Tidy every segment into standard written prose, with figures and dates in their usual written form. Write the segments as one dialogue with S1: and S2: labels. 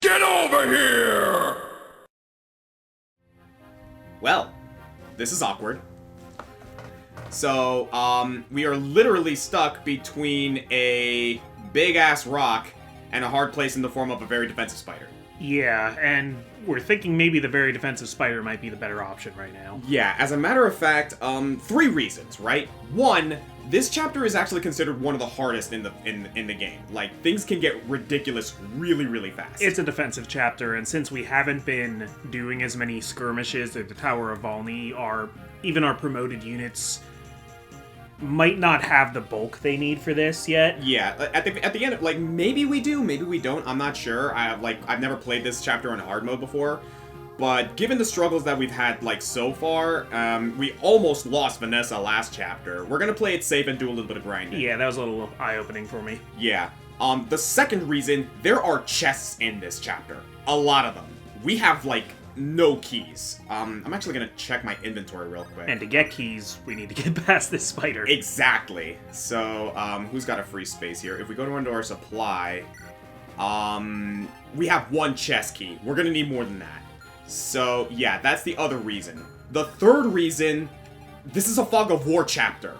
S1: Get over here!
S2: Well, this is awkward. So, we are literally stuck between a big-ass rock and a hard place in the form of a very defensive spider.
S3: Yeah, and we're thinking maybe the very defensive spider might be the better option right now.
S2: Yeah, as a matter of fact, 3 reasons, right? 1, this chapter is actually considered one of the hardest in the game. Like, things can get ridiculous really, really fast.
S3: It's a defensive chapter, and since we haven't been doing as many skirmishes at the Tower of Volney, even our promoted units might not have the bulk they need for this yet.
S2: Yeah, at the end, like, maybe we do, maybe we don't, I'm not sure. I've never played this chapter on hard mode before, but given the struggles that we've had, like, so far, we almost lost Vanessa last chapter. We're gonna play it safe and do a little bit of grinding.
S3: Yeah, that was a little eye-opening for me.
S2: Yeah. The second reason, there are chests in this chapter. A lot of them. We have, like, no keys. I'm actually gonna check my inventory real quick.
S3: And to get keys, we need to get past this spider.
S2: Exactly. So, who's got a free space here? If we go into our supply, we have 1 chest key. We're gonna need more than that. So, yeah, that's the other reason. The third reason, this is a Fog of War chapter.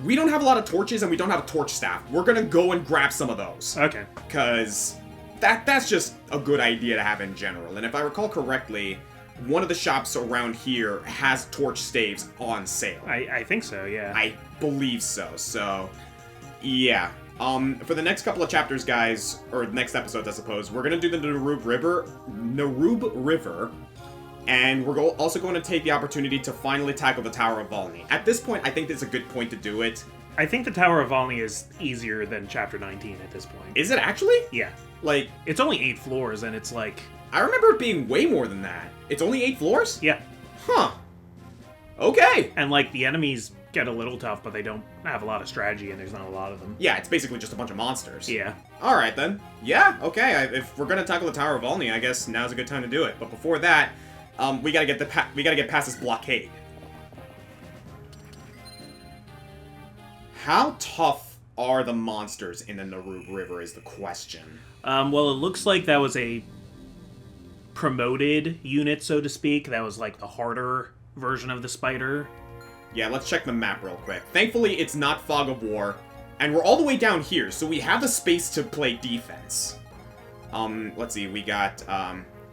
S2: We don't have a lot of torches and we don't have a torch staff. We're gonna go and grab some of those.
S3: Okay.
S2: Because that's just a good idea to have in general. And if I recall correctly, one of the shops around here has torch staves on sale.
S3: I think so, yeah.
S2: I believe so. So, yeah. For the next couple of chapters, guys, or next episodes, I suppose, we're gonna do the Narube River, and we're also going to take the opportunity to finally tackle the Tower of Volney. At this point, I think it's a good point to do it.
S3: I think the Tower of Volney is easier than Chapter 19 at this point.
S2: Is it actually?
S3: Yeah.
S2: Like,
S3: it's only 8 floors, and it's like...
S2: I remember it being way more than that. It's only 8 floors?
S3: Yeah.
S2: Huh. Okay.
S3: And, like, the enemies get a little tough, but they don't have a lot of strategy, and there's not a lot of them.
S2: Yeah, it's basically just a bunch of monsters.
S3: Yeah.
S2: Alright, then. Yeah, okay. If we're gonna tackle the Tower of Volney, I guess now's a good time to do it. But before that, we gotta get past this blockade. How tough are the monsters in the Narube River is the question.
S3: Well, it looks like that was a promoted unit, so to speak. That was like the harder version of the spider.
S2: Yeah, let's check the map real quick. Thankfully, it's not Fog of War, and we're all the way down here, so we have the space to play defense. Let's see, we got,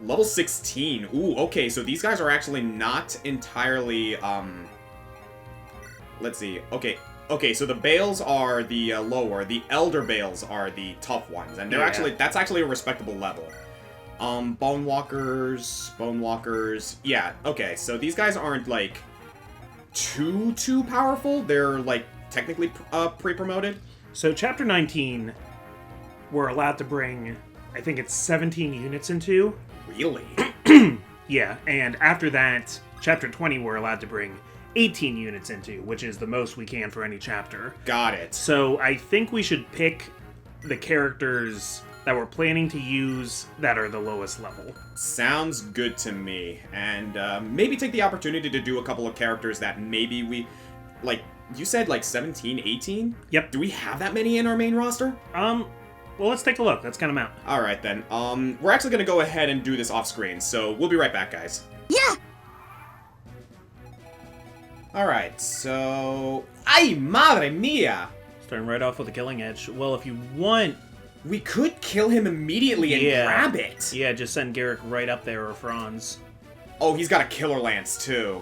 S2: level 16. Ooh, okay, so these guys are actually not entirely, let's see, okay, so the Bales are the lower, the Elder Bales are the tough ones, and they're that's actually a respectable level. Bonewalkers, yeah, okay, so these guys aren't, like, too powerful. They're, like, technically pre-promoted.
S3: So Chapter 19, we're allowed to bring, I think it's 17 units into.
S2: Really?
S3: Yeah, and after that, Chapter 20, we're allowed to bring 18 units into, which is the most we can for any chapter.
S2: Got it.
S3: So I think we should pick the characters that we're planning to use that are the lowest level.
S2: Sounds good to me. And maybe take the opportunity to do a couple of characters that maybe we... Like, you said like 17, 18?
S3: Yep.
S2: Do we have that many in our main roster?
S3: Well, let's take a look. Let's count them out.
S2: Alright then. We're actually going to go ahead and do this off screen, so we'll be right back, guys.
S4: Yeah!
S2: Alright, so... Ay, madre mia!
S3: Starting right off with a killing edge. Well, if you want...
S2: We could kill him immediately and grab it!
S3: Yeah, just send Garrick right up there, or Franz.
S2: Oh, he's got a killer lance, too.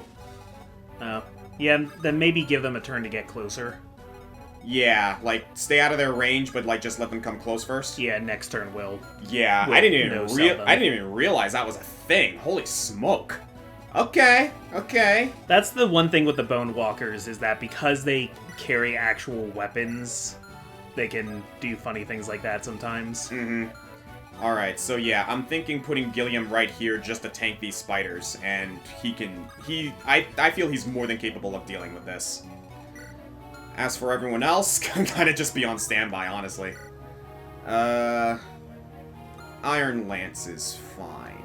S3: Yeah, then maybe give them a turn to get closer.
S2: Yeah, like, stay out of their range, but, like, just let them come close first?
S3: Yeah, next turn will.
S2: Yeah, I didn't even realize that was a thing. Holy smoke. Okay.
S3: That's the one thing with the Bone Walkers, is that because they carry actual weapons, they can do funny things like that sometimes.
S2: Mm-hmm. Alright, so yeah, I'm thinking putting Gilliam right here just to tank these spiders, and I feel he's more than capable of dealing with this. As for everyone else, gotta just be on standby, honestly. Iron Lance is fine.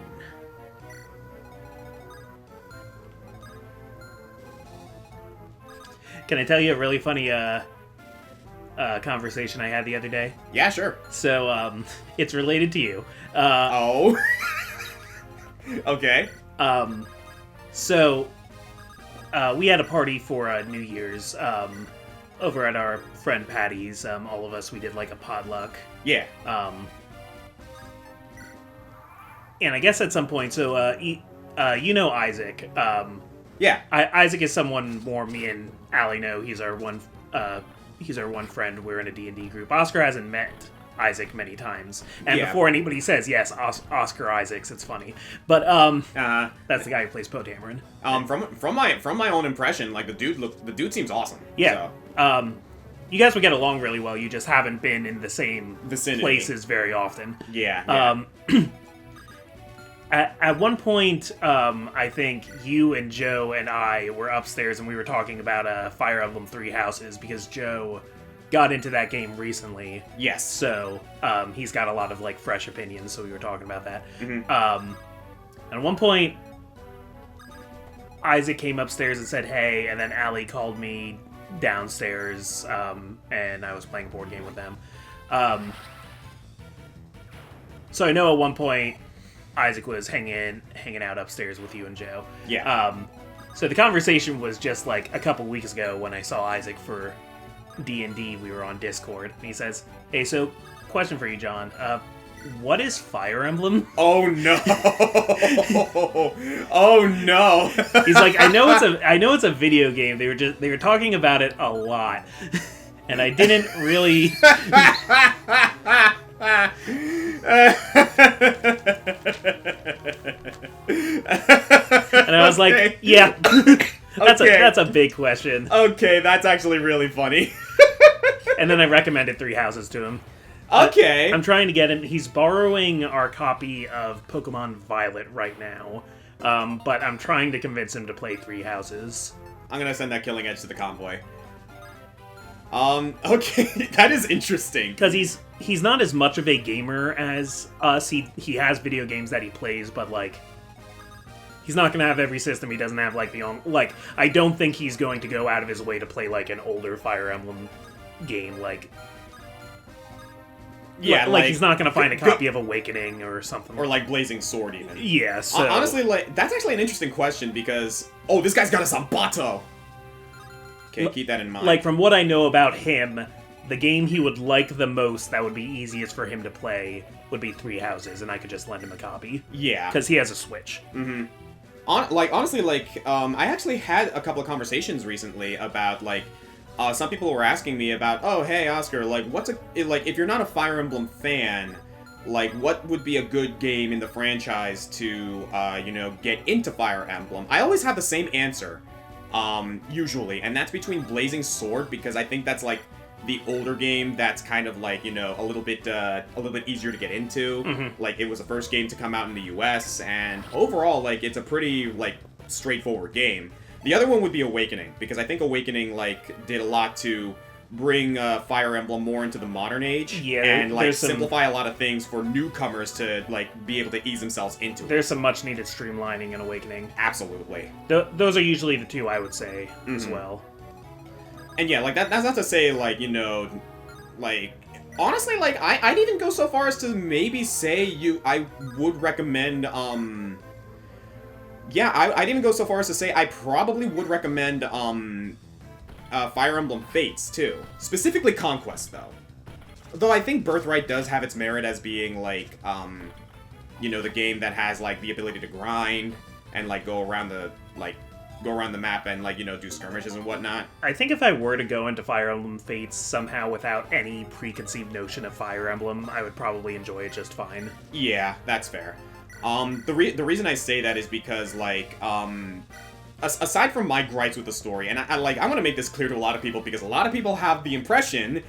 S3: Can I tell you a really funny conversation I had the other day.
S2: Yeah, sure.
S3: So, it's related to you.
S2: Oh. Okay.
S3: So, we had a party for New Year's over at our friend Patty's. All of us, we did like a potluck.
S2: Yeah.
S3: And I guess at some point, so you know Isaac.
S2: Yeah.
S3: Isaac is someone more me and Allie know. He's our one friend. We're in a D&D group. Oscar hasn't met Isaac many times, and before anybody says yes, Oscar Isaacs, it's funny. But that's the guy who plays Poe Dameron.
S2: From my own impression, like the dude seems awesome.
S3: Yeah. So. You guys would get along really well. You just haven't been in the same
S2: vicinity
S3: places very often.
S2: Yeah.
S3: At one point, I think you and Joe and I were upstairs and we were talking about Fire Emblem Three Houses because Joe got into that game recently.
S2: Yes.
S3: So he's got a lot of like fresh opinions. So we were talking about that.
S2: Mm-hmm.
S3: And at one point, Isaac came upstairs and said, "Hey," and then Allie called me downstairs, and I was playing a board game with them. So I know at one point Isaac was hanging out upstairs with you and Joe.
S2: Yeah.
S3: So the conversation was just like a couple weeks ago when I saw Isaac for D&D. We were on Discord, and he says, "Hey, so question for you, John. What is Fire Emblem?"
S2: Oh no! Oh no!
S3: He's like, I know it's a video game. They were talking about it a lot, and I didn't really. And I was like, yeah, that's a big question.
S2: Okay, that's actually really funny.
S3: And then I recommended Three Houses to him.
S2: Okay.
S3: I'm trying to get him. He's borrowing our copy of Pokemon Violet right now, but I'm trying to convince him to play Three Houses.
S2: I'm gonna send that Killing Edge to the convoy. Okay, that is interesting.
S3: Because he's not as much of a gamer as us. He has video games that he plays, but like he's not gonna have every system. He doesn't have like I don't think he's going to go out of his way to play like an older Fire Emblem game. Like
S2: yeah,
S3: like he's not gonna find a copy of Awakening or something.
S2: Or like Blazing Sword even.
S3: Yeah. So
S2: honestly, like that's actually an interesting question because this guy's got a Zambato. Okay, keep that in mind.
S3: Like, from what I know about him, the game he would like the most that would be easiest for him to play would be Three Houses, and I could just lend him a copy.
S2: Yeah.
S3: Because he has a Switch.
S2: Mm-hmm. Honestly, I actually had a couple of conversations recently about, like, some people were asking me about, oh, hey, Oscar, like, if you're not a Fire Emblem fan, like, what would be a good game in the franchise to, get into Fire Emblem? I always have the same answer. Usually, and that's between Blazing Sword, because I think that's like the older game that's kind of like, a little bit easier to get into.
S3: Mm-hmm.
S2: Like, it was the first game to come out in the US, and overall, like, it's a pretty, like, straightforward game. The other one would be Awakening, because I think Awakening, like, did a lot to bring Fire Emblem more into the modern age, and like simplify a lot of things for newcomers to like be able to ease themselves into it.
S3: There's some much needed streamlining in Awakening.
S2: Absolutely.
S3: Those are usually the two I would say as well.
S2: And yeah, like that's not to say like, like honestly, like I'd even go so far as to maybe say I would recommend I'd even go so far as to say I probably would recommend Fire Emblem Fates, too. Specifically Conquest, though. Though I think Birthright does have its merit as being, like, the game that has, like, the ability to grind and, like, go around the map and, like, do skirmishes and whatnot.
S3: I think if I were to go into Fire Emblem Fates somehow without any preconceived notion of Fire Emblem, I would probably enjoy it just fine.
S2: Yeah, that's fair. The reason I say that is because, like, aside from my gripes with the story, and I want to make this clear to a lot of people, because a lot of people have the impression,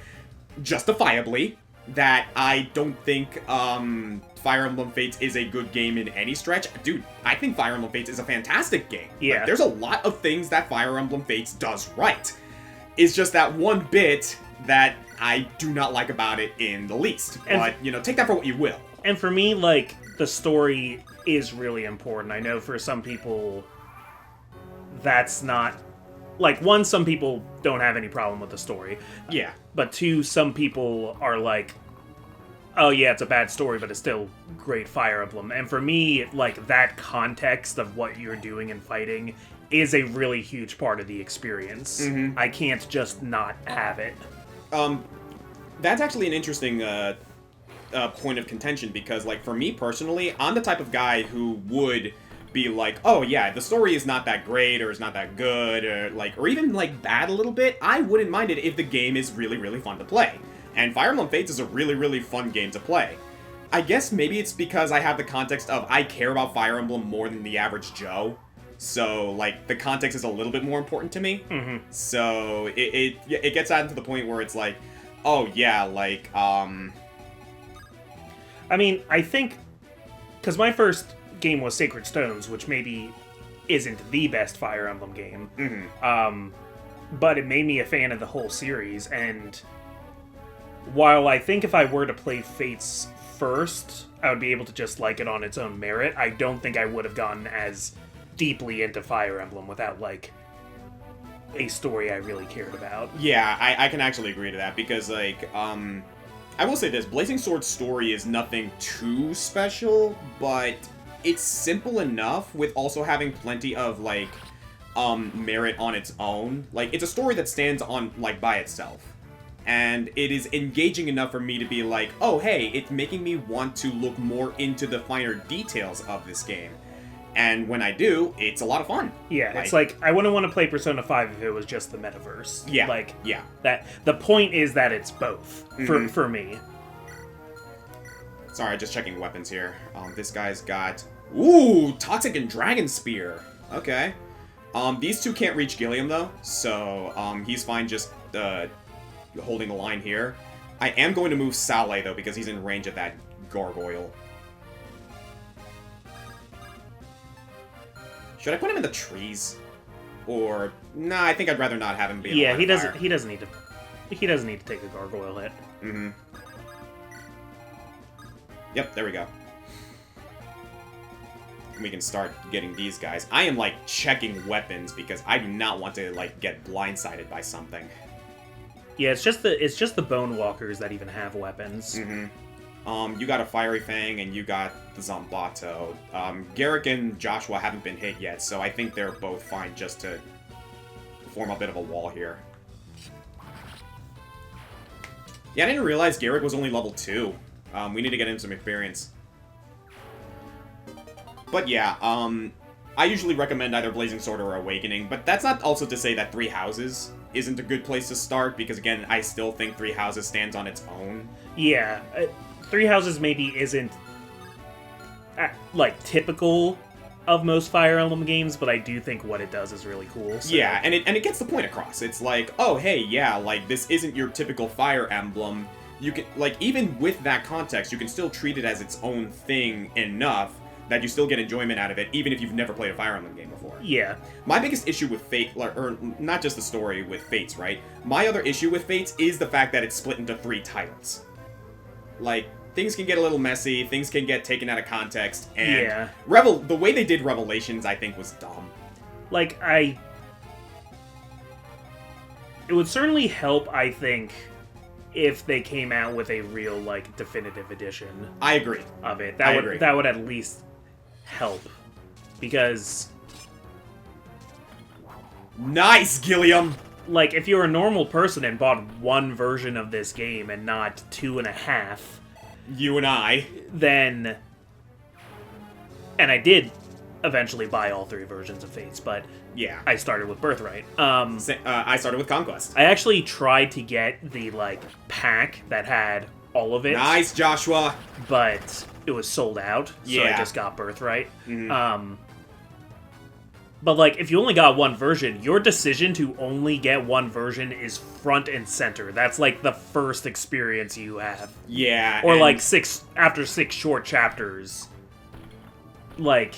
S2: justifiably, that I don't think Fire Emblem Fates is a good game in any stretch. Dude, I think Fire Emblem Fates is a fantastic game.
S3: Yeah.
S2: Like, there's a lot of things that Fire Emblem Fates does right. It's just that one bit that I do not like about it in the least. But, take that for what you will.
S3: And for me, like, the story is really important. I know for some people that's not... Like, some people don't have any problem with the story.
S2: Yeah.
S3: but two, some people are like, oh yeah, it's a bad story, but it's still great Fire Emblem. And for me, like, that context of what you're doing and fighting is a really huge part of the experience. I can't just not have it.
S2: That's actually an interesting point of contention, because, like, for me personally, I'm the type of guy who would be like, oh yeah, the story is not that great, or it's not that good, or even, like, bad a little bit. I wouldn't mind it if the game is really, really fun to play. And Fire Emblem Fates is a really, really fun game to play. I guess maybe it's because I have the context of I care about Fire Emblem more than the average Joe. So, like, the context is a little bit more important to me. So, it gets out to the point where it's like, oh, yeah, like,
S3: I mean, I think... Because my first game was Sacred Stones, which maybe isn't the best Fire Emblem game. But it made me a fan of the whole series, and... While I think if I were to play Fates first, I would be able to just like it on its own merit, I don't think I would have gotten as deeply into Fire Emblem without, like, a story I really cared about.
S2: Yeah, I can actually agree to that, because, like, I will say this, Blazing Sword's story is nothing too special, but it's simple enough with also having plenty of, like, merit on its own. Like, it's a story that stands on, like, by itself. And it is engaging enough for me to be like, oh, hey, it's making me want to look more into the finer details of this game. And when I do, it's a lot of fun.
S3: Yeah, it's like, I wouldn't want to play Persona 5 if it was just the metaverse.
S2: Yeah,
S3: like,
S2: yeah.
S3: That the point is that it's both, for me.
S2: Sorry, just checking weapons here. This guy's got... Ooh, Toxic and Dragon Spear. Okay. These two can't reach Gilliam, though, so he's fine just... holding the line here. I am going to move Sade, though, because he's in range of that gargoyle. Should I put him in the trees? Or... Nah, I think I'd rather not have him be in
S3: he doesn't need to... He doesn't need to take a gargoyle hit.
S2: Yep, there we go. We can start getting these guys. I am, like, checking weapons because I do not want to, like, get blindsided by something.
S3: Yeah, it's just the Bone Walkers that even have weapons.
S2: You got a Fiery Fang and you got the Zombato. Garrick and Joshua haven't been hit yet, so I think they're both fine just to form a bit of a wall here. Yeah, I didn't realize Garrick was only level 2. We need to get him some experience. But yeah, I usually recommend either Blazing Sword or Awakening, but that's not also to say that Three Houses isn't a good place to start, because again, I still think Three Houses stands on its own.
S3: Yeah, Three Houses maybe isn't, like, typical of most Fire Emblem games, but I do think what it does is really cool. So.
S2: Yeah, and it gets the point across. It's like, oh, hey, yeah, like, this isn't your typical Fire Emblem. You can, like, even with that context, you can still treat it as its own thing enough that you still get enjoyment out of it, even if you've never played a Fire Emblem game before.
S3: Yeah.
S2: My biggest issue with Fate, or not just the story with Fates, right? My other issue with Fates is the fact that it's split into 3 titles. Like, things can get a little messy, things can get taken out of context, and
S3: yeah.
S2: The way they did Revelations, I think, was dumb.
S3: Like, it would certainly help, I think, if they came out with a real, like, definitive edition.
S2: I agree.
S3: Of it. That would at least help. Because...
S2: Nice, Gilliam!
S3: Like, if you're a normal person and bought one version of this game and not 2.5...
S2: You and I.
S3: Then... And I did eventually buy all 3 versions of Fates, but...
S2: Yeah.
S3: I started with Birthright.
S2: I started with Conquest.
S3: I actually tried to get the, like, pack that had all of it.
S2: Nice, Joshua!
S3: But it was sold out, so I just got Birthright. But, like, if you only got one version, your decision to only get one version is front and center. That's, like, the first experience you have.
S2: Yeah.
S3: Or, like, after 6 short chapters. Like...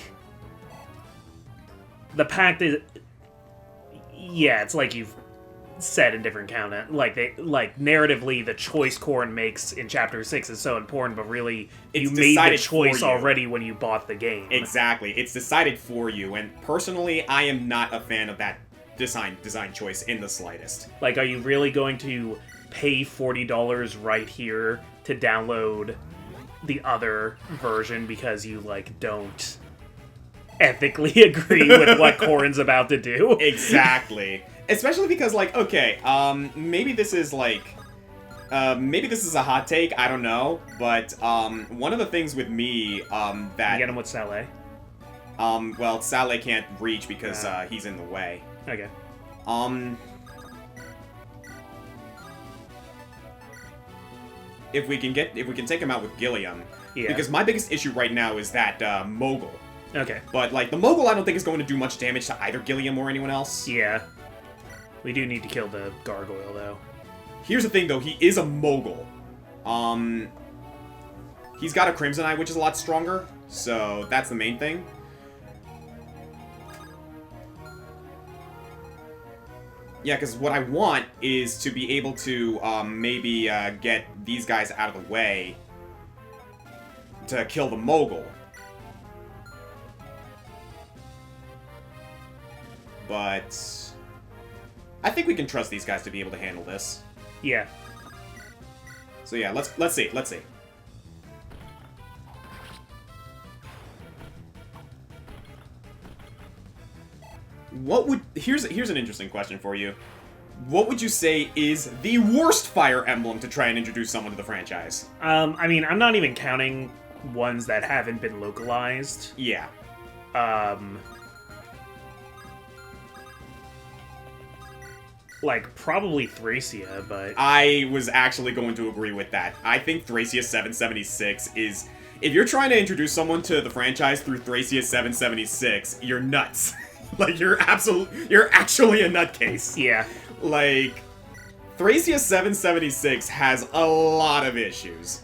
S3: The pact is... Yeah, it's like you've said in different content. Like, narratively, the choice Corrin makes in Chapter 6 is so important, but really, you made the choice already when you bought the game.
S2: Exactly. It's decided for you, and personally, I am not a fan of that design choice in the slightest.
S3: Like, are you really going to pay $40 right here to download the other version because you, like, don't ethically agree with what Corrin's about to do.
S2: Exactly. Especially because, like, okay, maybe this is, like, maybe this is a hot take, I don't know, but, one of the things with me, that...
S3: You get him with Sade?
S2: Well, Sade can't reach because, he's in the way.
S3: Okay.
S2: If we can take him out with Gilliam,
S3: Yeah.
S2: because my biggest issue right now is that, Mogul.
S3: Okay.
S2: But, like, the Mogul I don't think is going to do much damage to either Gilliam or anyone else.
S3: Yeah. We do need to kill the gargoyle, though.
S2: Here's the thing, though. He is a Mogul. He's got a Crimson Eye, which is a lot stronger. So, that's the main thing. Yeah, because what I want is to be able to, maybe, get these guys out of the way to kill the Mogul. But I think we can trust these guys to be able to handle this.
S3: Yeah.
S2: So yeah, let's see. Here's an interesting question for you. What would you say is the worst Fire Emblem to try and introduce someone to the franchise?
S3: I mean, I'm not even counting ones that haven't been localized.
S2: Yeah.
S3: Like, probably Thracia, but...
S2: I was actually going to agree with that. I think Thracia 776 is... If you're trying to introduce someone to the franchise through Thracia 776, you're nuts. Like, you're actually a nutcase.
S3: Yeah.
S2: Like, Thracia 776 has a lot of issues.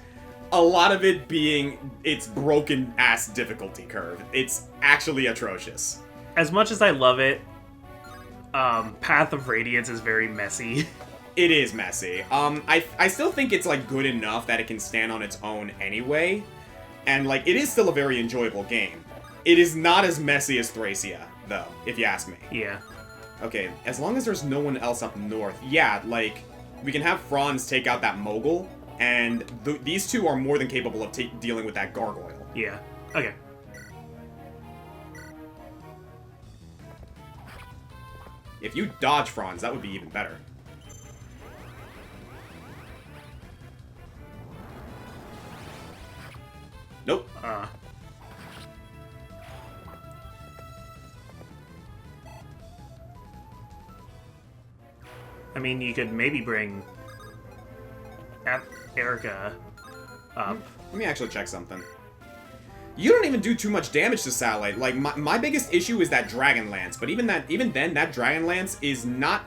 S2: A lot of it being its broken-ass difficulty curve. It's actually atrocious.
S3: As much as I love it, Path of Radiance is very messy.
S2: It is messy. I still think it's, like, good enough that it can stand on its own anyway. And, like, it is still a very enjoyable game. It is not as messy as Thracia, though, if you ask me.
S3: Yeah.
S2: Okay, as long as there's no one else up north, yeah, like, we can have Franz take out that Mogul, and these two are more than capable of dealing with that gargoyle.
S3: Yeah. Okay.
S2: If you dodge Franz, that would be even better. Nope.
S3: I mean, you could maybe bring Erica up.
S2: Let me actually check something. You don't even do too much damage to Satellite. Like, my biggest issue is that Dragon Lance, but even then, that Dragon Lance is not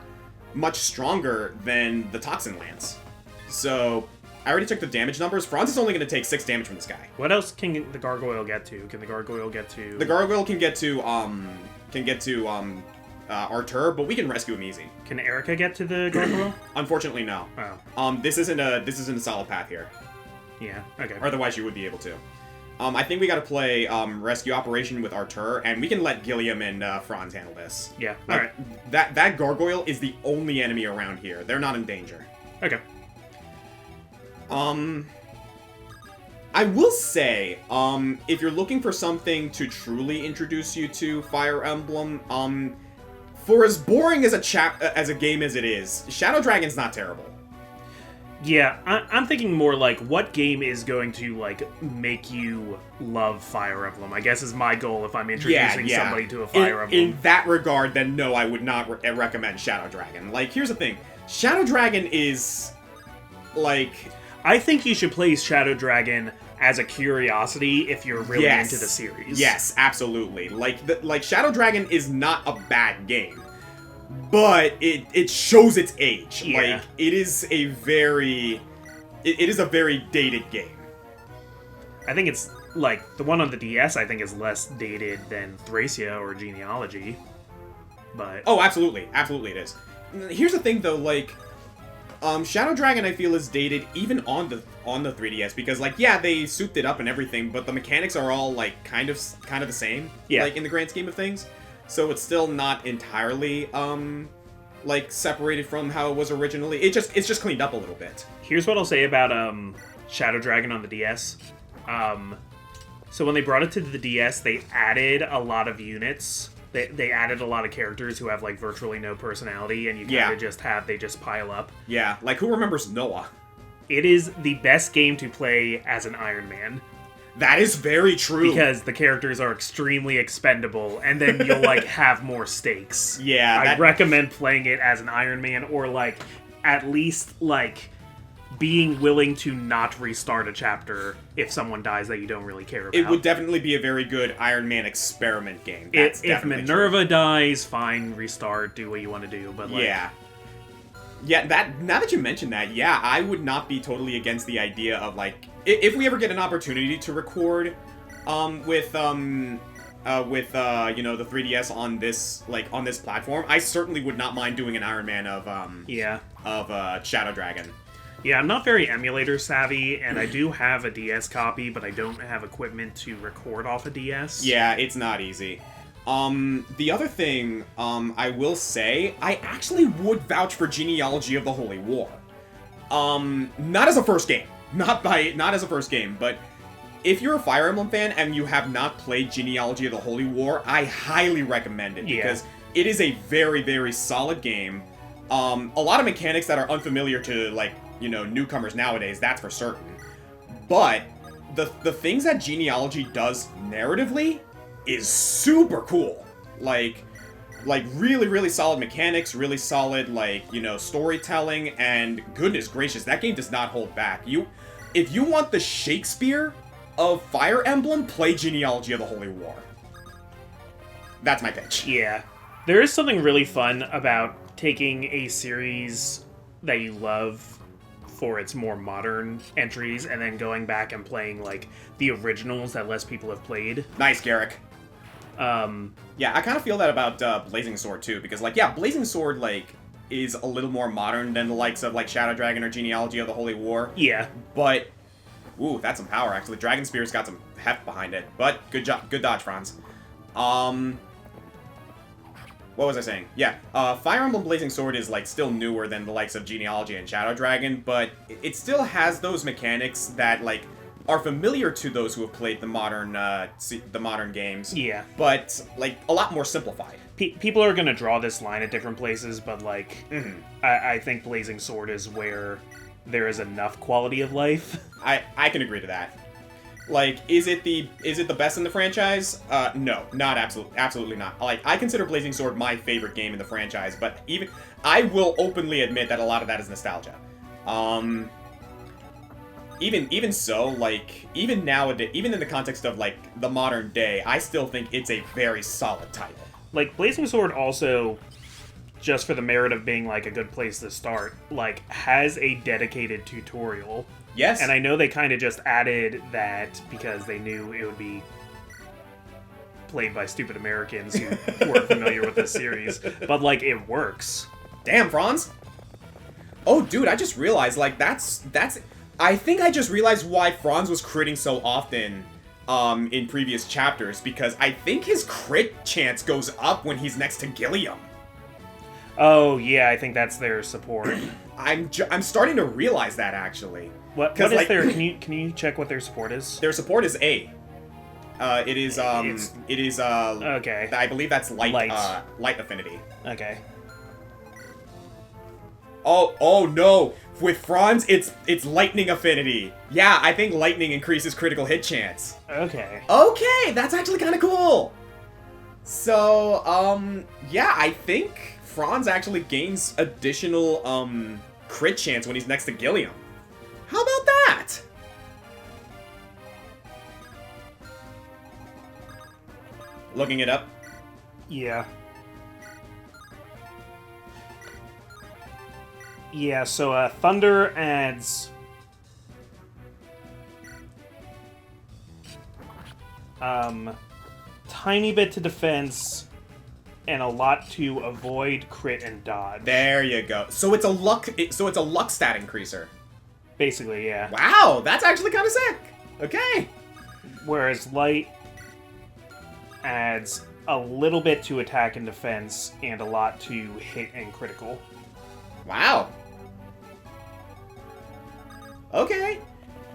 S2: much stronger than the Toxin Lance. So, I already took the damage numbers. Franz is only going to take 6 damage from this guy.
S3: What else can the gargoyle get to? Can the gargoyle get to...
S2: The gargoyle can get to, Artur, but we can rescue him easy.
S3: Can Erica get to the gargoyle?
S2: Unfortunately, no.
S3: Oh.
S2: This isn't a solid path here.
S3: Yeah, okay.
S2: Or otherwise, you would be able to. I think we gotta play, Rescue Operation with Artur, and we can let Gilliam and, Franz handle this.
S3: Yeah,
S2: Like,
S3: alright.
S2: That gargoyle is the only enemy around here. They're not in danger.
S3: Okay.
S2: I will say, if you're looking for something to truly introduce you to Fire Emblem, for as boring as a game as it is, Shadow Dragon's not terrible.
S3: Yeah, I'm thinking more like, what game is going to, like, make you love Fire Emblem? I guess is my goal if I'm introducing somebody to a Fire Emblem.
S2: In that regard, then no, I would not recommend Shadow Dragon. Like, here's the thing. Shadow Dragon is, like...
S3: I think you should play Shadow Dragon as a curiosity if you're really into the series.
S2: Yes, absolutely. Like Shadow Dragon is not a bad game, but it shows its age.
S3: Yeah.
S2: Like, it is a very dated game.
S3: I think it's, like, the one on the DS I think is less dated than Thracia or Genealogy, but...
S2: Oh, absolutely. Absolutely it is. Here's the thing, though, like... Shadow Dragon, I feel, is dated even on the 3DS because, like, yeah, they souped it up and everything, but the mechanics are all, like, kind of the same,
S3: yeah,
S2: like, in the grand scheme of things. So it's still not entirely like, separated from how it was originally. It's just cleaned up a little bit.
S3: Here's what I'll say about Shadow Dragon on the DS. So when they brought it to the DS, they added a lot of units. They added a lot of characters who have, like, virtually no personality, and you kind of they just pile up.
S2: Yeah, like, who remembers Noah?
S3: It is the best game to play as an Iron Man.
S2: That is very true.
S3: Because the characters are extremely expendable, and then you'll, like, have more stakes.
S2: Yeah.
S3: I recommend playing it as an Iron Man, or, like, at least, like, being willing to not restart a chapter if someone dies that you don't really care about.
S2: It would definitely be a very good Iron Man experiment game.
S3: If Minerva dies, fine, restart, do what you want to do, but, like...
S2: Yeah, now that you mention that, yeah, I would not be totally against the idea of, like, if we ever get an opportunity to record with the 3DS on this platform, I certainly would not mind doing an Iron Man of Shadow Dragon.
S3: Yeah, I'm not very emulator savvy, and I do have a DS copy, but I don't have equipment to record off a DS.
S2: Yeah, it's not easy. The other thing, I will say, I actually would vouch for Genealogy of the Holy War. Not as a first game. Not as a first game, but if you're a Fire Emblem fan and you have not played Genealogy of the Holy War, I highly recommend it, because it is a very, very solid game. A lot of mechanics that are unfamiliar to, like, you know, newcomers nowadays, that's for certain. But the things that Genealogy does narratively is super cool. Like really, really solid mechanics, really solid, like, you know, storytelling, and goodness gracious, that game does not hold back. If you want the Shakespeare of Fire Emblem, play Genealogy of the Holy War. That's my pitch.
S3: Yeah. There is something really fun about taking a series that you love for its more modern entries and then going back and playing, like, the originals that less people have played.
S2: Nice, Garrick. Yeah, I kind of feel that about Blazing Sword, too, because, like, yeah, Blazing Sword, like, is a little more modern than the likes of, like, Shadow Dragon or Genealogy of the Holy War.
S3: Yeah.
S2: But, ooh, that's some power, actually. Dragon Spear's got some heft behind it. But, good job, good dodge, Franz. What was I saying? Yeah, Fire Emblem Blazing Sword is, like, still newer than the likes of Genealogy and Shadow Dragon, but it still has those mechanics that, like, are familiar to those who have played the modern games.
S3: Yeah.
S2: But, like, a lot more simplified.
S3: People are going to draw this line at different places, but, like, I think Blazing Sword is where there is enough quality of life.
S2: I can agree to that. Like, is it the best in the franchise? No, not absolutely not. Like, I consider Blazing Sword my favorite game in the franchise, but I will openly admit that a lot of that is nostalgia. Even so, like, even nowadays, even in the context of, like, the modern day, I still think it's a very solid title.
S3: Like, Blazing Sword also, just for the merit of being, like, a good place to start, like, has a dedicated tutorial.
S2: Yes.
S3: And I know they kind of just added that because they knew it would be played by stupid Americans who weren't familiar with this series. But, like, it works.
S2: Damn, Franz! Oh, dude, I just realized, like, that's... I think I just realized why Franz was critting so often in previous chapters, because I think his crit chance goes up when he's next to Gilliam.
S3: Oh, yeah, I think that's their support.
S2: I'm starting to realize that, actually.
S3: What is, like, their... Can you check what their support is?
S2: Their support is A. It is
S3: okay.
S2: I believe that's light affinity.
S3: Okay.
S2: Oh no! With Franz, it's lightning affinity. Yeah, I think lightning increases critical hit chance.
S3: Okay.
S2: Okay, that's actually kind of cool. So, yeah, I think Franz actually gains additional, crit chance when he's next to Gilliam. How about that? Looking it up.
S3: Yeah. Yeah, so Thunder adds tiny bit to defense and a lot to avoid crit and dodge.
S2: There you go. So it's a luck stat increaser.
S3: Basically, yeah.
S2: Wow, that's actually kind of sick. Okay.
S3: Whereas light adds a little bit to attack and defense, and a lot to hit and critical.
S2: Wow. Okay.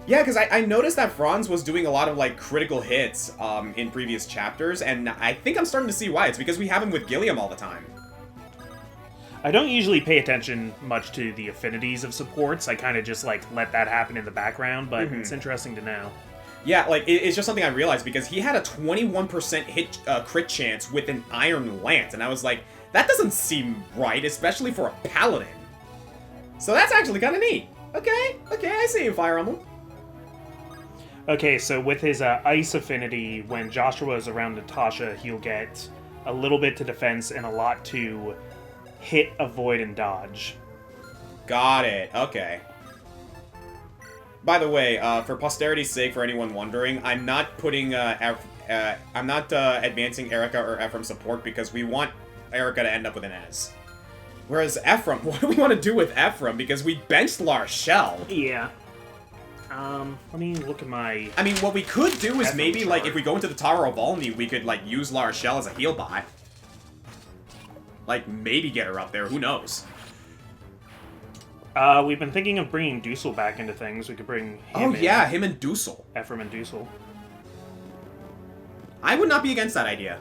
S2: Yeah, because I noticed that Franz was doing a lot of, like, critical hits in previous chapters, and I think I'm starting to see why. It's because we have him with Gilliam all the time.
S3: I don't usually pay attention much to the affinities of supports. I kind of just, like, let that happen in the background, but it's interesting to know.
S2: Yeah, like, it's just something I realized, because he had a 21% hit crit chance with an Iron Lance, and I was like, that doesn't seem right, especially for a Paladin. So that's actually kind of neat. Okay, I see you, Fire Emblem.
S3: Okay, so with his Ice affinity, when Joshua is around Natasha, he'll get a little bit to defense and a lot to hit, avoid, and dodge.
S2: Got it, okay. By the way, for posterity's sake, for anyone wondering, I'm not putting, I'm not advancing Erica or Ephraim support because we want Erica to end up with an S. Whereas Ephraim, what do we want to do with Ephraim? Because we benched Larshell.
S3: Yeah. Let me look at my...
S2: I mean, what we could do is
S3: Ephraim
S2: maybe,
S3: chart.
S2: like, if we go into the Tower of Volney, we could, like, use Larshell as a heal bot. Like, maybe get her up there, who knows?
S3: We've been thinking of bringing Dusel back into things. We could bring him
S2: Oh, yeah, him and Dusel.
S3: Ephraim and Dusel.
S2: I would not be against that idea.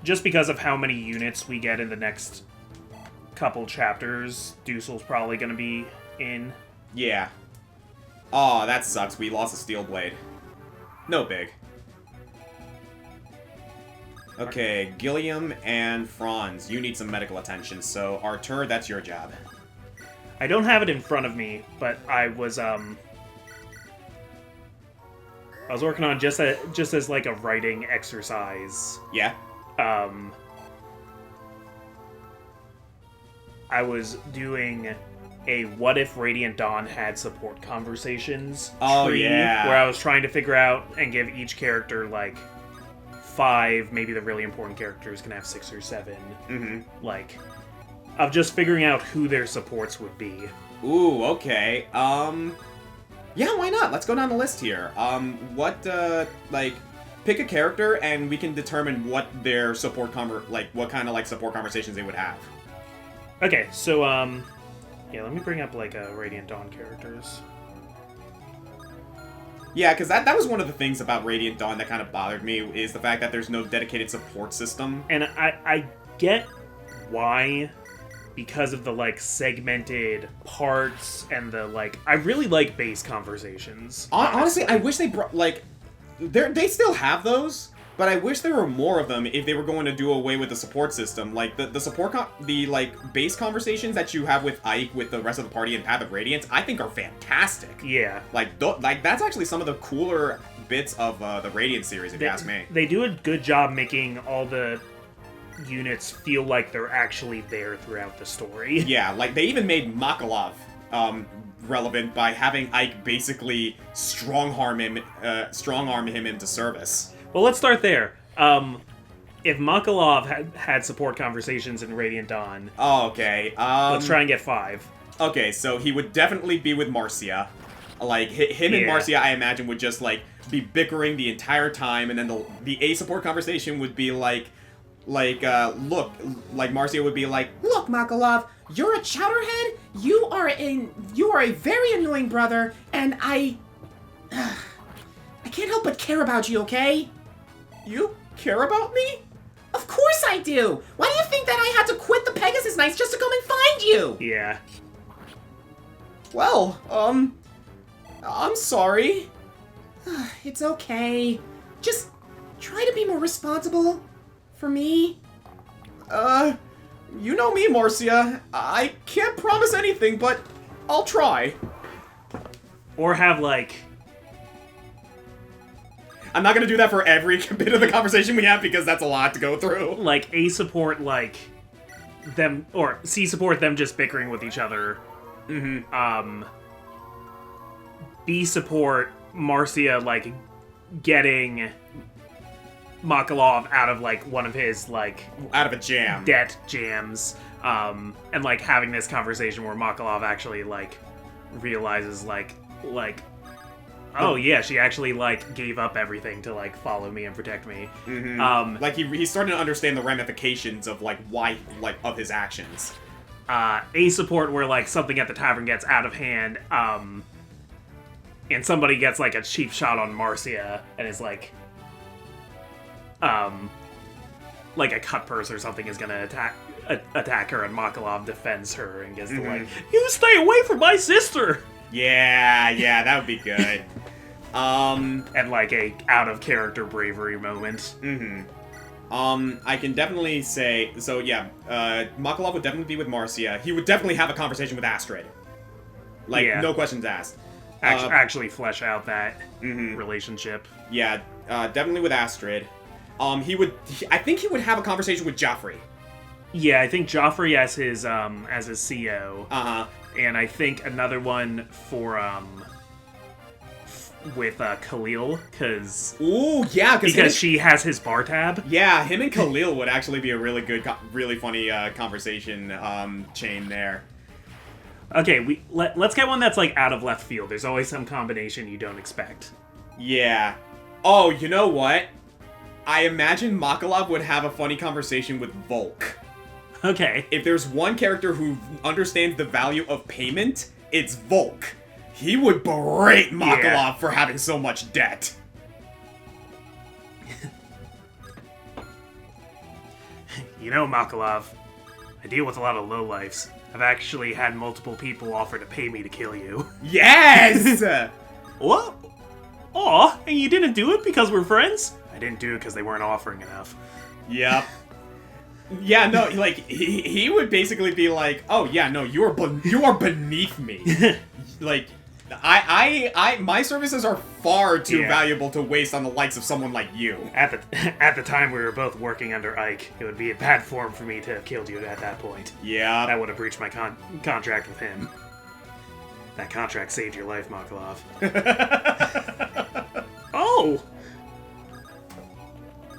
S3: Just because of how many units we get in the next couple chapters, Dusel's probably going to be in.
S2: Yeah. Aw, that sucks. We lost a Steel Blade. No big. Okay, Gilliam and Franz, you need some medical attention, so Artur, that's your job.
S3: I don't have it in front of me, but I was working on just as like a writing exercise.
S2: Yeah?
S3: I was doing a what if Radiant Dawn had support conversations tree,
S2: yeah.
S3: where I was trying to figure out and give each character like 5, maybe the really important characters can have 6 or 7, like, of just figuring out who their supports would be.
S2: Ooh, okay. Yeah, why not? Let's go down the list here. Like, pick a character and we can determine what their support what kind of, like, support conversations they would have.
S3: Okay, so, yeah, let me bring up, like, Radiant Dawn characters.
S2: Yeah, because that was one of the things about Radiant Dawn that kind of bothered me, is the fact that there's no dedicated support system.
S3: And I get why, because of the, like, segmented parts and the, like... I really like base conversations.
S2: Honestly, I wish they brought, like... They still have those, but I wish there were more of them if they were going to do away with the support system. Like, the like, base conversations that you have with Ike with the rest of the party in Path of Radiance, I think are fantastic.
S3: Yeah.
S2: Like, that's actually some of the cooler bits of the Radiant series, if you ask me.
S3: They do a good job making all the units feel like they're actually there throughout the story.
S2: Yeah, like, they even made Makalov relevant by having Ike basically strong-arm him into service.
S3: Well, let's start there. If Makalov had support conversations in Radiant Dawn,
S2: oh, okay.
S3: let's try and get 5.
S2: Okay, so he would definitely be with Marcia. Like, him and Marcia, I imagine, would just, like, be bickering the entire time, and then the A support conversation would be like, look, like, Marcia would be like, look, Makalov, you're a chowderhead, you are a very annoying brother, and I can't help but care about you, okay? You care about me? Of course I do! Why do you think that I had to quit the Pegasus Knights just to come and find you?
S3: Yeah.
S2: Well, I'm sorry. It's okay. Just try to be more responsible for me. You know me, Marcia. I can't promise anything, but I'll try.
S3: Or have, like...
S2: I'm not gonna do that for every bit of the conversation we have, because that's a lot to go through.
S3: Like, A support, like, them... Or C support, them just bickering with each other. B support, Marcia, like, getting Makalov out of, like, one of his, like...
S2: Out of a jam.
S3: Debt jams. And, like, having this conversation where Makalov actually, like, realizes, like, Oh yeah, she actually like gave up everything to like follow me and protect me.
S2: Like he's starting to understand the ramifications of like why of his actions.
S3: A support where like something at the tavern gets out of hand, and somebody gets like a cheap shot on Marcia and is like a cut purse or something is gonna attack her, and Makalov defends her and gets to like, you stay away from my sister.
S2: Yeah, that would be good.
S3: And like a out of character bravery moment.
S2: I can definitely say, so yeah, Makalov would definitely be with Marcia. He would definitely have a conversation with Astrid. Like,
S3: Yeah.
S2: no questions asked.
S3: Actually flesh out that relationship.
S2: Yeah, definitely with Astrid. I think he would have a conversation with Joffrey.
S3: Yeah, I think Joffrey as his CO. And I think another one for with Khalil, because
S2: Ooh, yeah,
S3: because she has his bar tab.
S2: Yeah, him and Khalil would actually be a really good, really funny conversation chain there.
S3: Okay, let's get one that's like out of left field. There's always some combination you don't expect.
S2: Yeah. Oh, you know what? I imagine Makalov would have a funny conversation with Volk.
S3: Okay.
S2: If there's one character who understands the value of payment, it's Volk. He would berate Makalov for having so much debt.
S3: You know, Makalov, I deal with a lot of lowlifes. I've actually had multiple people offer to pay me to kill you.
S2: Yes!
S3: What? Aw, and you didn't do it because we're friends? I didn't do it because they weren't offering enough.
S2: Yep. Yeah, no, like, he would basically be like, oh, yeah, no, you are beneath me. Like, my services are far too valuable to waste on the likes of someone like you.
S3: At the time we were both working under Ike, it would be a bad form for me to have killed you at that point.
S2: Yeah.
S3: That would have breached my contract with him. That contract saved your life, Makalov. Oh!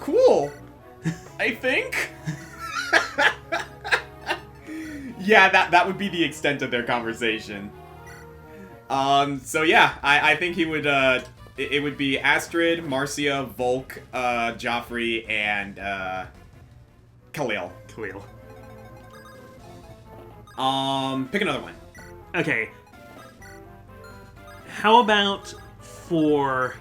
S2: Cool. I think. Yeah, that would be the extent of their conversation. So yeah, I think he would, it would be Astrid, Marcia, Volk, Joffrey, and, Khalil. Pick another one.
S3: Okay. How about for...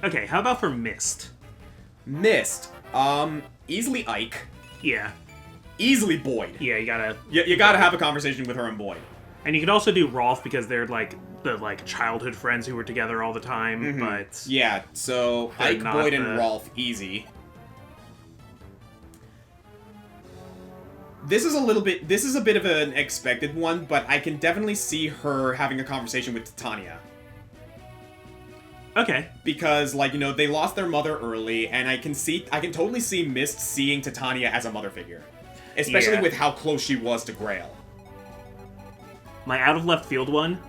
S3: Okay, how about for Mist?
S2: Mist. Easily Ike.
S3: Yeah.
S2: Easily Boyd.
S3: Yeah, you gotta...
S2: You gotta have a conversation with her and Boyd.
S3: And you could also do Rolf, because they're, like, the, like, childhood friends who were together all the time, but...
S2: Yeah, so Ike, Boyd, and Rolf, easy. This is a bit of an expected one, but I can definitely see her having a conversation with Titania.
S3: Okay.
S2: Because, like, you know, they lost their mother early, and I can totally see Mist seeing Titania as a mother figure. Especially with how close she was to Grail.
S3: My out of left field one,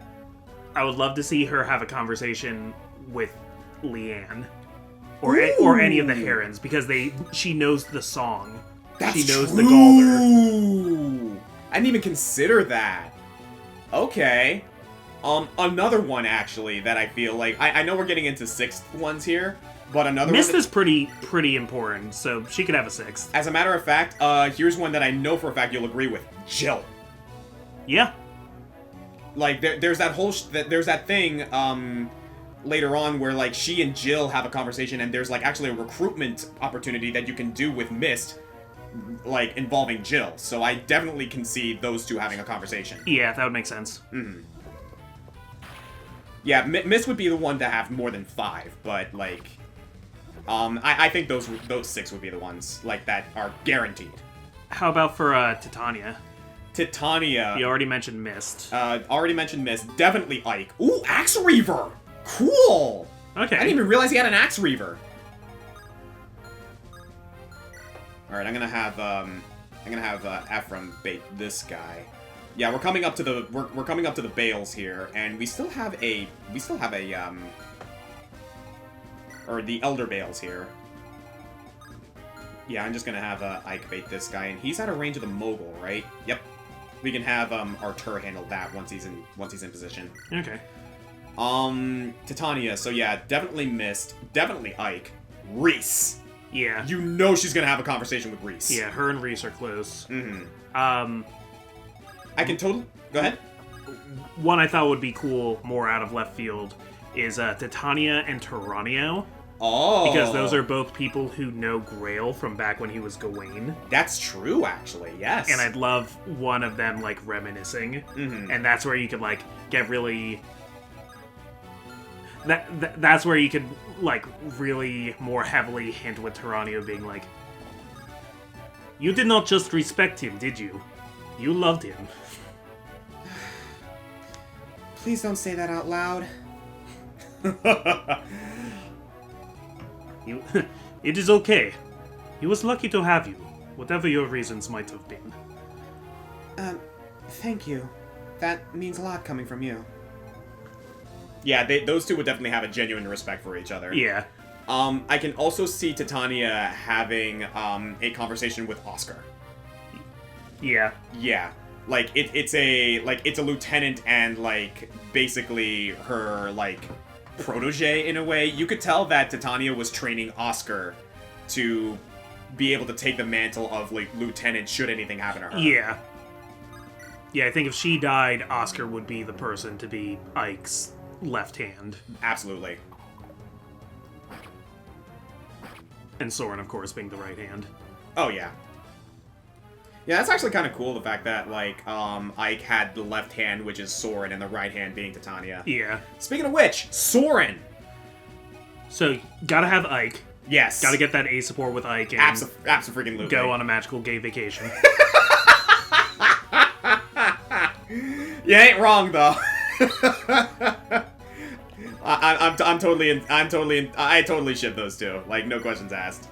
S3: I would love to see her have a conversation with Leanne. Or any of the Herons, because she knows the song.
S2: That's
S3: she knows
S2: true.
S3: the Galder.
S2: I didn't even consider that. Okay. Another one, actually, that I feel like... I know we're getting into sixth ones here, but another
S3: Mist
S2: one...
S3: is pretty important, so she could have a sixth.
S2: As a matter of fact, here's one that I know for a fact you'll agree with. Jill.
S3: Yeah.
S2: Like, there's that whole... there's that thing, later on where, like, she and Jill have a conversation, and there's, like, actually a recruitment opportunity that you can do with Mist, like, involving Jill. So I definitely can see those two having a conversation.
S3: Yeah, that would make sense.
S2: Mm-hmm. Yeah, Mist would be the one to have more than 5, but, like... I think those 6 would be the ones, like, that are guaranteed.
S3: How about for Titania?
S2: Titania.
S3: You already mentioned Mist.
S2: Already mentioned Mist. Definitely Ike. Ooh, Axe Reaver! Cool!
S3: Okay.
S2: I didn't even realize he had an Axe Reaver. Alright, I'm gonna have Ephraim bait this guy. Yeah, we're coming up to the bales here, and we still have a or the elder bales here. Yeah, I'm just gonna have Ike bait this guy, and he's out of range of the mogul, right? Yep. We can have Artur handle that once he's in position.
S3: Okay.
S2: Titania. So yeah, definitely Mist. Definitely Ike. Reese.
S3: Yeah.
S2: You know she's gonna have a conversation with Reese.
S3: Yeah, her and Reese are close.
S2: Mm-hmm.
S3: I
S2: can totally... Go ahead.
S3: One I thought would be cool, more out of left field, is Titania and Tyranio.
S2: Oh.
S3: Because those are both people who know Grail from back when he was Gawain.
S2: That's true, actually, yes.
S3: And I'd love one of them, like, reminiscing.
S2: Mm-hmm.
S3: And that's where you could, like, get really... That's where you could, like, really more heavily hint with Tyranio being like, you did not just respect him, did you? You loved him.
S2: Please don't say that out loud.
S3: It is okay. He was lucky to have you, whatever your reasons might have been.
S2: Thank you. That means a lot coming from you. Yeah, those two would definitely have a genuine respect for each other.
S3: Yeah.
S2: I can also see Titania having a conversation with Oscar.
S3: Yeah.
S2: Yeah. Like it's a lieutenant and like basically her like protege in a way. You could tell that Titania was training Oscar to be able to take the mantle of like lieutenant should anything happen to her.
S3: Yeah. Yeah, I think if she died, Oscar would be the person to be Ike's left hand.
S2: Absolutely.
S3: And Soren, of course, being the right hand.
S2: Oh yeah. Yeah, that's actually kind of cool, the fact that, like, Ike had the left hand, which is Soren, and the right hand being Titania.
S3: Yeah.
S2: Speaking of which, Soren!
S3: So, gotta have Ike.
S2: Yes.
S3: Gotta get that A support with Ike and
S2: Abso-freaking-lutely.
S3: go on a magical gay vacation.
S2: You ain't wrong, though. I totally ship those two. Like, no questions asked.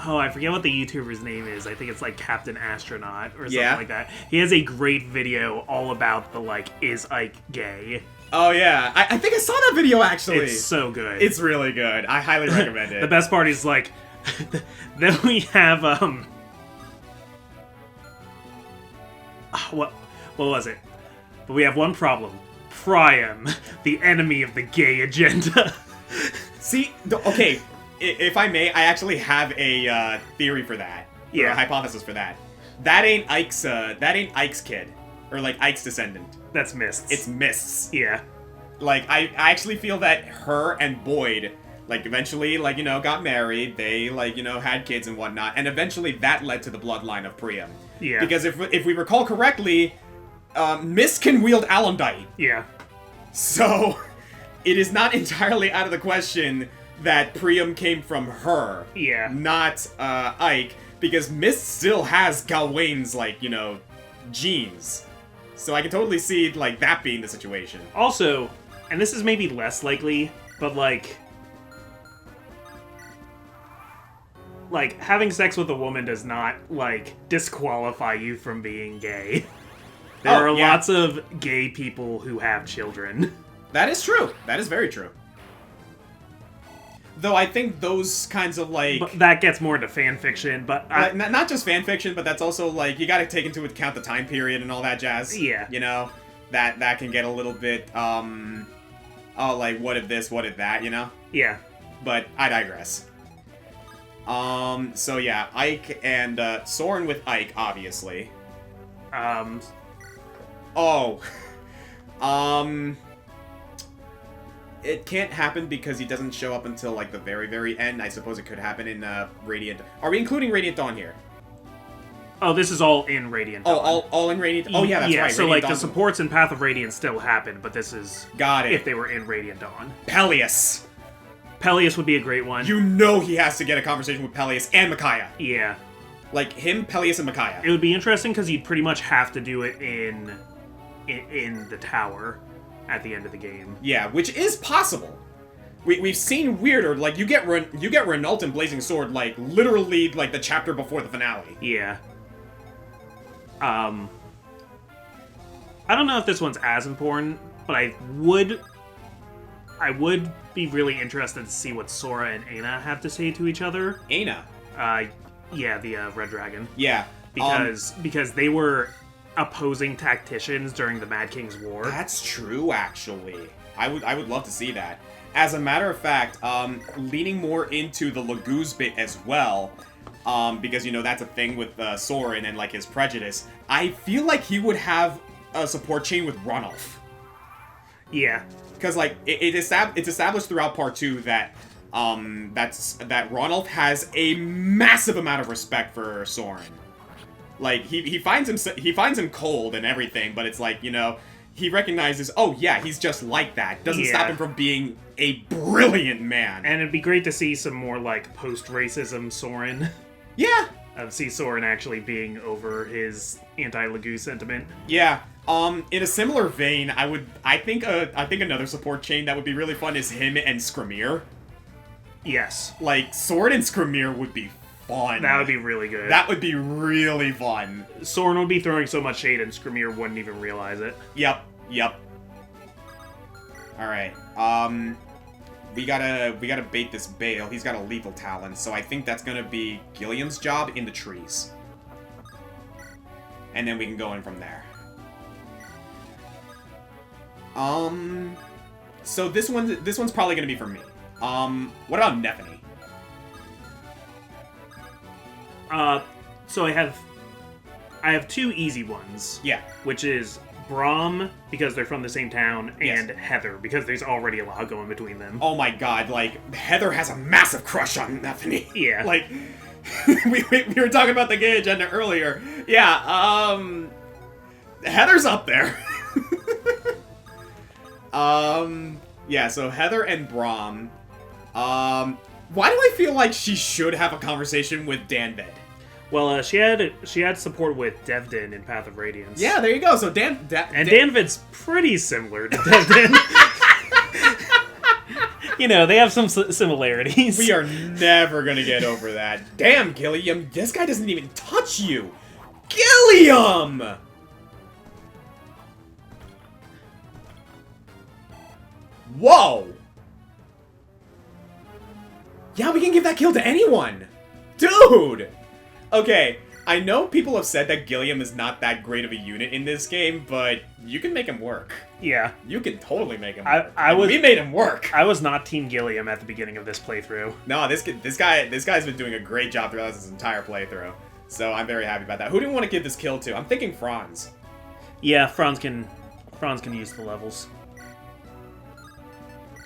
S3: Oh, I forget what the YouTuber's name is. I think it's like Captain Astronaut or something like that. He has a great video all about the, like, is Ike gay?
S2: Oh, yeah. I think I saw that video, actually.
S3: It's so good.
S2: It's really good. I highly recommend it.
S3: The best part is, like, then we have, what was it? But we have one problem. Priam, the enemy of the gay agenda.
S2: See, okay... If I may, I actually have a theory for that.
S3: Yeah.
S2: Or a hypothesis for that. That ain't Ike's kid. Or, like, Ike's descendant.
S3: That's Mists.
S2: It's Mists.
S3: Yeah.
S2: Like, I actually feel that her and Boyd, like, eventually, like, you know, got married. They, like, you know, had kids and whatnot. And eventually that led to the bloodline of Priam.
S3: Yeah.
S2: Because if we recall correctly, Mist can wield Alundite.
S3: Yeah.
S2: So, it is not entirely out of the question that Priam came from her,
S3: yeah,
S2: not Ike, because Mist still has Gawain's, like, you know, genes. So I can totally see, like, that being the situation.
S3: Also, and this is maybe less likely, but, like, having sex with a woman does not, like, disqualify you from being gay. There are lots of gay people who have children.
S2: That is true. That is very true. Though I think those kinds of, like...
S3: But that gets more into fan fiction, but...
S2: not just fan fiction, but that's also, like, you gotta take into account the time period and all that jazz.
S3: Yeah.
S2: You know? That can get a little bit, oh, like, what if this, what if that, you know?
S3: Yeah.
S2: But I digress. So yeah, Ike and, Soren with Ike, obviously. It can't happen because he doesn't show up until, like, the very, very end. I suppose it could happen in, Radiant... Are we including Radiant Dawn here?
S3: Oh, this is all in Radiant Dawn.
S2: Oh, all in Radiant... Oh, yeah, that's right.
S3: So,
S2: Radiant
S3: like,
S2: Dawn's
S3: the supports in Path of Radiance still happen, but this is...
S2: Got it.
S3: If they were in Radiant Dawn.
S2: Peleus!
S3: Peleus would be a great one.
S2: You know he has to get a conversation with Peleus and Micaiah.
S3: Yeah.
S2: Like, him, Peleus, and Micaiah.
S3: It would be interesting because you'd pretty much have to do it in the tower at the end of the game.
S2: Yeah, which is possible. We've seen weirder, like, you get Renault and Blazing Sword, like, literally, like, the chapter before the finale.
S3: Yeah. I don't know if this one's as important, but I would be really interested to see what Sora and Aina have to say to each other.
S2: Aina?
S3: Yeah, the Red Dragon.
S2: Yeah.
S3: Because they were opposing tacticians during the Mad King's War.
S2: That's true, actually. I would love to see that. As a matter of fact, leaning more into the Laguz bit as well, because, you know, that's a thing with Soren and, like, his prejudice, I feel like he would have a support chain with Ranulf.
S3: Yeah.
S2: Because, like, it's established throughout Part 2 that, that Ranulf has a massive amount of respect for Soren. Like, he finds him cold and everything, but it's like, you know, he recognizes, oh yeah, he's just like that. Doesn't stop him from being a brilliant man.
S3: And it'd be great to see some more, like, post-racism Soren.
S2: Yeah.
S3: See Soren actually being over his anti-Laguz sentiment.
S2: Yeah. In a similar vein, I think another support chain that would be really fun is him and Skirmish.
S3: Yes.
S2: Like, Soren and Skirmish would be fun.
S3: That would be really good.
S2: That would be really fun.
S3: Soren would be throwing so much shade and Skirmish wouldn't even realize it.
S2: Yep. Alright, we gotta bait this Bale. He's got a lethal talent, so I think that's gonna be Gilliam's job in the trees. And then we can go in from there. So this one's probably gonna be for me. What about Nephany?
S3: So I have two easy ones.
S2: Yeah.
S3: Which is Braum, because they're from the same town, and
S2: Yes.
S3: Heather, because there's already a lot going between them.
S2: Oh my god, like, Heather has a massive crush on Nephany.
S3: Yeah.
S2: Like, we were talking about the gay agenda earlier. Yeah, Heather's up there. Yeah, so Heather and Braum. Why do I feel like she should have a conversation with Danved?
S3: Well, she had support with Devdin in Path of Radiance.
S2: Yeah, there you go. So
S3: Danvid's pretty similar to Devdin. You know, they have some similarities.
S2: We are never gonna get over that. Damn, Gilliam, this guy doesn't even touch you. Gilliam! Whoa! Yeah, we can give that kill to anyone! Dude! Okay, I know people have said that Gilliam is not that great of a unit in this game, but you can make him work.
S3: Yeah.
S2: You can totally make him work. We made him work!
S3: I was not Team Gilliam at the beginning of this playthrough.
S2: No, this guy's been doing a great job throughout this entire playthrough. So I'm very happy about that. Who do you want to give this kill to? I'm thinking Franz.
S3: Yeah, Franz can use the levels.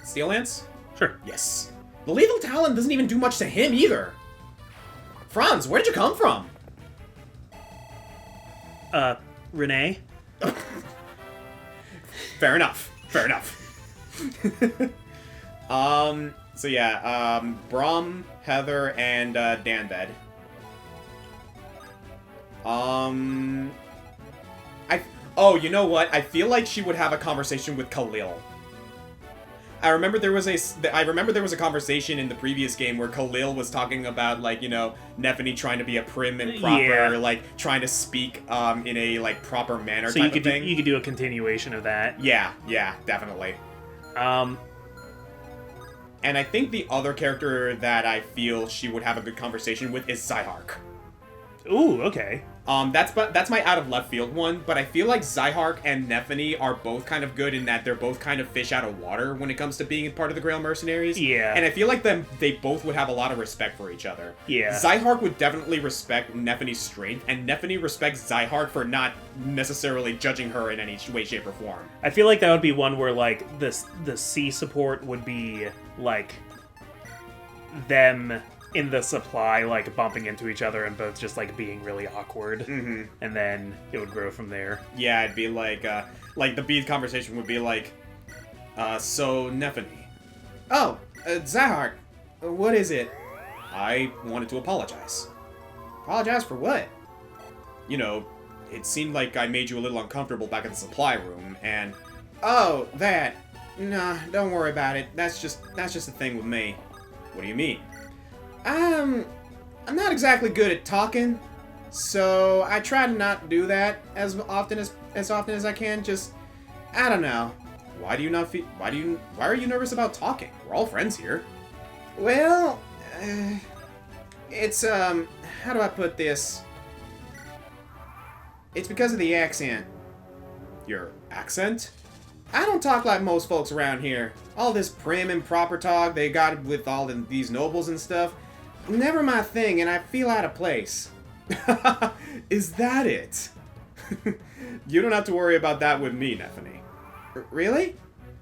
S2: Steel Lance?
S3: Sure.
S2: Yes. The lethal talent doesn't even do much to him either. Franz, where did you come from?
S3: Renee?
S2: Fair enough. So yeah, Braum, Heather, and Danved. Oh, you know what? I feel like she would have a conversation with Khalil. I remember there was a conversation in the previous game where Khalil was talking about, like, you know, Nephany trying to be a prim and proper, like, trying to speak in a, like, proper manner type of thing.
S3: You could do a continuation of that.
S2: Yeah, definitely. And I think the other character that I feel she would have a good conversation with is Zyhark.
S3: Ooh, okay.
S2: That's my out of left field one, but I feel like Zyhark and Nephany are both kind of good in that they're both kind of fish out of water when it comes to being part of the Grail Mercenaries.
S3: Yeah.
S2: And I feel like they both would have a lot of respect for each other.
S3: Yeah.
S2: Zyhark would definitely respect Nephany's strength, and Nephany respects Zyhark for not necessarily judging her in any way, shape, or form.
S3: I feel like that would be one where, like, the C support would be, like, them in the supply, like, bumping into each other and both just, like, being really awkward.
S2: Mm-hmm.
S3: And then it would grow from there.
S2: Yeah, it'd be like the bead conversation would be like, so Nephany. Oh, Zyhark, what is it? I wanted to apologize. Apologize for what? You know, it seemed like I made you a little uncomfortable back in the supply room, and... Oh, that. Nah, don't worry about it. That's just a thing with me. What do you mean? I'm not exactly good at talking, so I try to not do that as often as I can. Just, I don't know. Why are you nervous about talking? We're all friends here. Well, it's how do I put this? It's because of the accent. Your accent? I don't talk like most folks around here. All this prim and proper talk they got with all these nobles and stuff, never my thing, and I feel out of place. Is that it? You don't have to worry about that with me, Neffany. Really?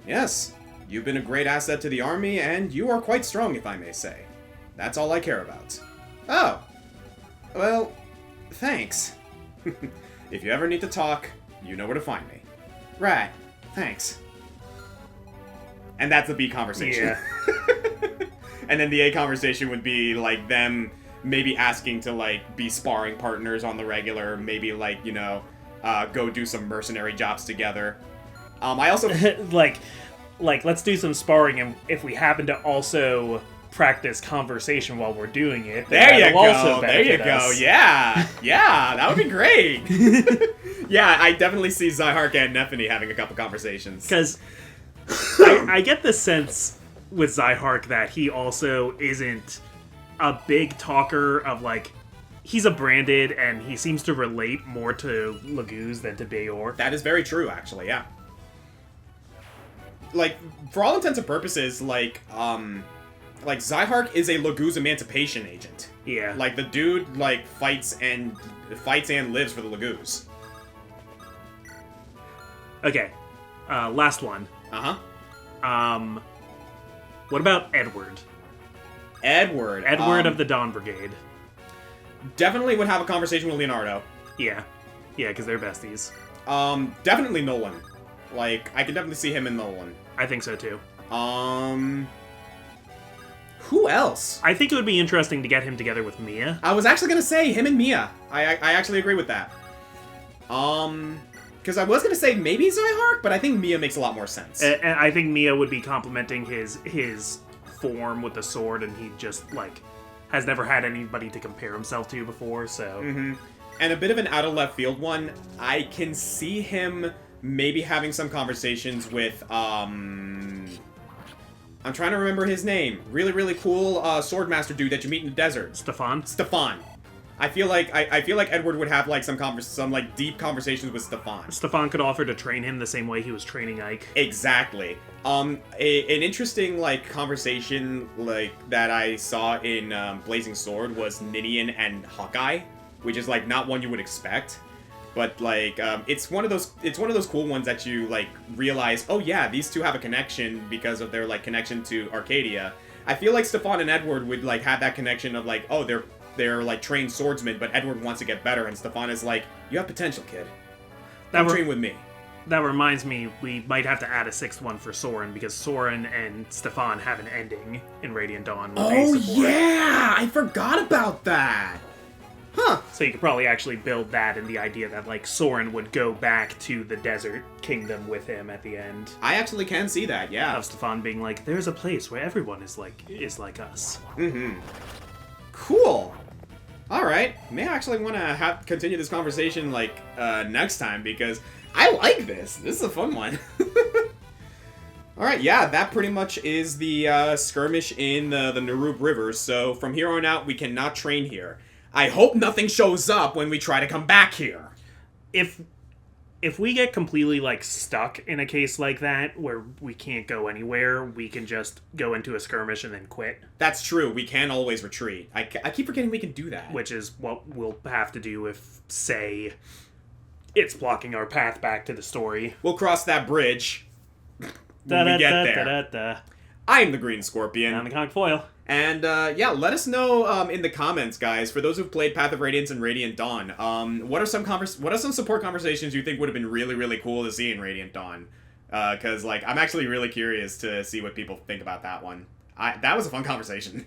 S2: Yes. You've been a great asset to the army, and you are quite strong, if I may say. That's all I care about. Oh. Well, thanks. If you ever need to talk, you know where to find me. Right. Thanks. And that's the B conversation.
S3: Yeah.
S2: And then the A conversation would be, like, them maybe asking to, like, be sparring partners on the regular. Maybe, like, you know, go do some mercenary jobs together. I also...
S3: like, let's do some sparring, and if we happen to also practice conversation while we're doing it,
S2: there you go.
S3: Also
S2: there you go.
S3: us.
S2: Yeah. Yeah, that would be great. Yeah, I definitely see Zyhark and Neffany having a couple conversations.
S3: Because I get the sense with Zyhark that he also isn't a big talker of, like, he's a branded, and he seems to relate more to Laguz than to Bayor.
S2: That is very true, actually, yeah. Like, for all intents and purposes, like Zyhark is a Laguz emancipation agent.
S3: Yeah.
S2: Like, the dude, like, fights and lives for the Laguz.
S3: Okay. Last one.
S2: Uh-huh.
S3: What about Edward?
S2: Edward
S3: Of the Dawn Brigade.
S2: Definitely would have a conversation with Leonardo.
S3: Yeah. Yeah, because they're besties.
S2: Definitely Nolan. Like, I could definitely see him in Nolan.
S3: I think so, too.
S2: Who else?
S3: I think it would be interesting to get him together with Mia.
S2: I was actually gonna say him and Mia. I actually agree with that. Because I was gonna say maybe Zyhark, but I think Mia makes a lot more sense.
S3: And I think Mia would be complementing his form with the sword, and he just, like, has never had anybody to compare himself to before, so...
S2: Mm-hmm. And a bit of an out-of-left field one, I can see him maybe having some conversations with, I'm trying to remember his name. Really, really cool swordmaster dude that you meet in the desert. Stefan. I feel like Edward would have, like, some deep conversations with Stefan.
S3: Stefan could offer to train him the same way he was training Ike.
S2: Exactly. An interesting, like, conversation, like, that I saw in Blazing Sword was Ninian and Hawkeye, which is, like, not one you would expect. But, like, it's one of those cool ones that you, like, realize, oh yeah, these two have a connection because of their, like, connection to Arcadia. I feel like Stefan and Edward would, like, have that connection of, like, oh, they're like trained swordsmen, but Edward wants to get better, and Stefan is like, you have potential, kid. Train with me.
S3: That reminds me, we might have to add a sixth one for Soren, because Soren and Stefan have an ending in Radiant Dawn.
S2: Oh yeah! I forgot about that! Huh.
S3: So you could probably actually build that in the idea that, like, Soren would go back to the Desert Kingdom with him at the end.
S2: I actually can see that, yeah.
S3: Of Stefan being like, there's a place where everyone is like us.
S2: Mm-hmm. Cool. Alright. May I actually want to continue this conversation, like, next time, because I like this. This is a fun one. Alright, yeah, that pretty much is the skirmish in the Narube River, so from here on out, we cannot train here. I hope nothing shows up when we try to come back here.
S3: If we get completely, like, stuck in a case like that, where we can't go anywhere, we can just go into a skirmish and then quit.
S2: That's true. We can always retreat. I keep forgetting we can do that.
S3: Which is what we'll have to do if, say, it's blocking our path back to the story.
S2: We'll cross that bridge when we get there. I'm the Green Scorpion.
S3: And I'm the ComicFoil.
S2: And, yeah, let us know in the comments, guys, for those who've played Path of Radiance and Radiant Dawn, what are some support conversations you think would have been really, really cool to see in Radiant Dawn? Because, like, I'm actually really curious to see what people think about that one. That was a fun conversation.